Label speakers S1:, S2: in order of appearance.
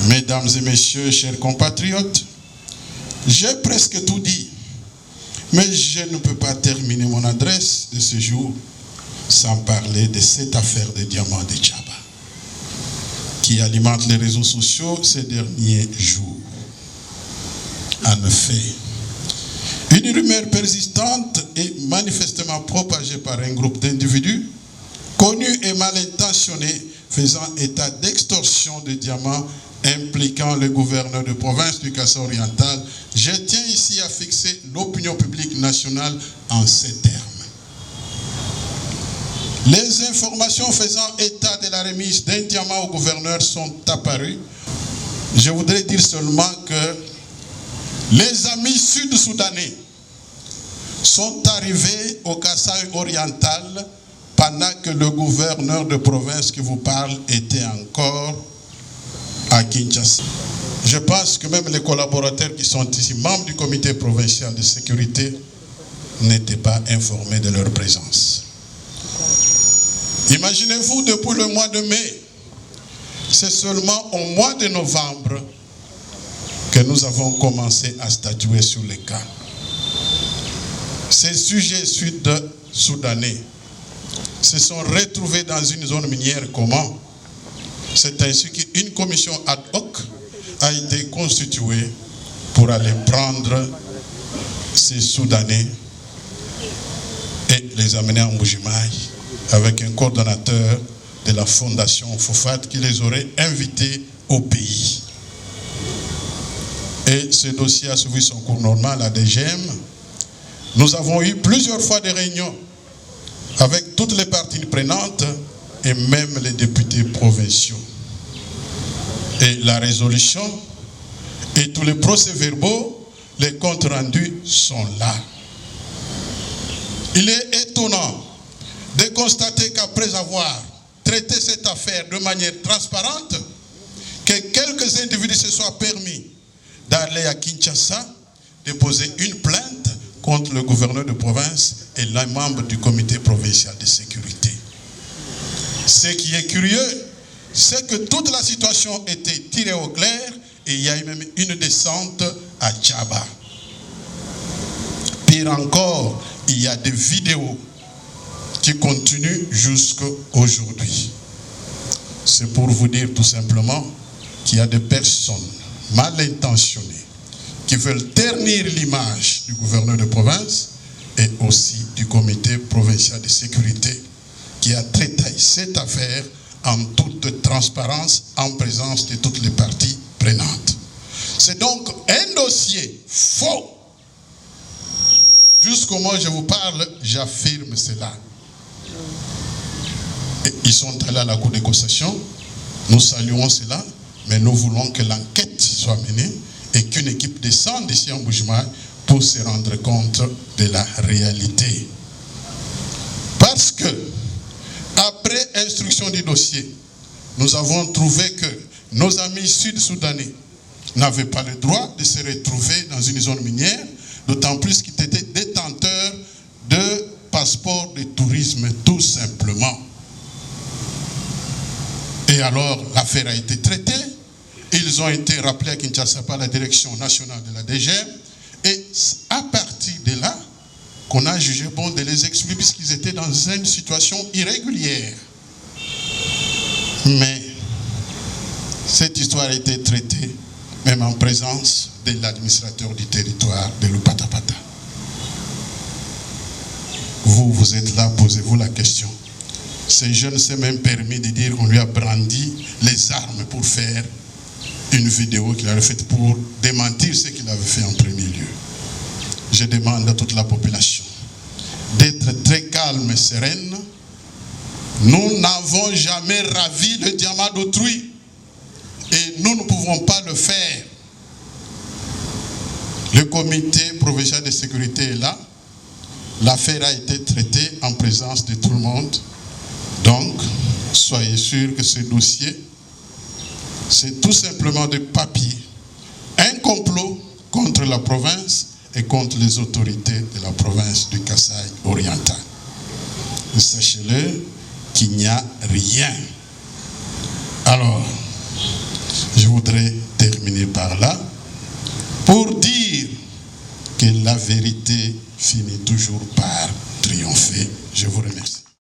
S1: Mesdames et messieurs, chers compatriotes, j'ai presque tout dit, mais je ne peux pas terminer mon adresse de ce jour sans parler de cette affaire des diamants de Djaba qui alimente les réseaux sociaux ces derniers jours. En effet, une rumeur persistante et manifestement propagée par un groupe d'individus connus et mal intentionnés faisant état d'extorsion de diamants impliquant le gouverneur de province du Kasaï oriental, je tiens ici à fixer l'opinion publique nationale en ces termes. Les informations faisant état de la remise d'un diamant au gouverneur sont apparues. Je voudrais dire seulement que les amis sud-soudanais sont arrivés au Kasaï oriental pendant que le gouverneur de province qui vous parle était encore à Kinshasa. Je pense que même les collaborateurs qui sont ici, membres du comité provincial de sécurité, n'étaient pas informés de leur présence. Imaginez-vous, depuis le mois de mai, c'est seulement au mois de novembre que nous avons commencé à statuer sur les cas. Ces sujets sud-soudanais se sont retrouvés dans une zone minière comment? C'est ainsi qu'une commission ad hoc a été constituée pour aller prendre ces Soudanais et les amener en Mbujimaï avec un coordonnateur de la fondation Fofat qui les aurait invités au pays. Et ce dossier a suivi son cours normal à DGM. Nous avons eu plusieurs fois des réunions avec toutes les parties prenantes et même les députés provinciaux. Et la résolution et tous les procès-verbaux, les comptes rendus sont là. Il est étonnant de constater qu'après avoir traité cette affaire de manière transparente, que quelques individus se soient permis d'aller à Kinshasa déposer une plainte contre le gouverneur de province et les membres du comité provincial de sécurité. Ce qui est curieux, c'est que toute la situation était tirée au clair et il y a eu même une descente à Djaba. Pire encore, il y a des vidéos qui continuent jusqu'à aujourd'hui. C'est pour vous dire tout simplement qu'il y a des personnes mal intentionnées qui veulent ternir l'image du gouverneur de province et aussi du comité provincial de sécurité qui a traité cette affaire en toute transparence, en présence de toutes les parties prenantes. C'est donc un dossier faux. Jusqu'au moment où je vous parle, j'affirme cela. Et ils sont allés à la cour de cassation. Nous saluons cela, mais nous voulons que l'enquête soit menée et qu'une équipe descende ici en Mbujimaï pour se rendre compte de la réalité. Parce que, après instruction du dossier, nous avons trouvé que nos amis sud-soudanais n'avaient pas le droit de se retrouver dans une zone minière, d'autant plus qu'ils étaient détenteurs de passeports de tourisme, tout simplement. Et alors, l'affaire a été traitée. Ils ont été rappelés à Kinshasa par la direction nationale de la DGM. Et à partir de là, qu'on a jugé bon de les exclure puisqu'ils étaient dans une situation irrégulière. Mais cette histoire a été traitée même en présence de l'administrateur du territoire de l'Upatapata. Vous êtes là, posez-vous la question. Ce jeune s'est même permis de dire qu'on lui a brandi les armes pour faire une vidéo qu'il avait faite pour démentir ce qu'il avait fait en premier lieu. Je demande à toute la population d'être très calme et sereine. Nous n'avons jamais ravi le diamant d'autrui et nous ne pouvons pas le faire. Le comité provincial de sécurité est là. L'affaire a été traitée en présence de tout le monde. Donc, soyez sûrs que ce dossier, c'est tout simplement des papiers. Un complot contre la province et contre les autorités de la province du Kasaï oriental. Sachez-le qu'il n'y a rien. Alors, Je voudrais terminer par là pour dire que la vérité finit toujours par triompher. Je vous remercie.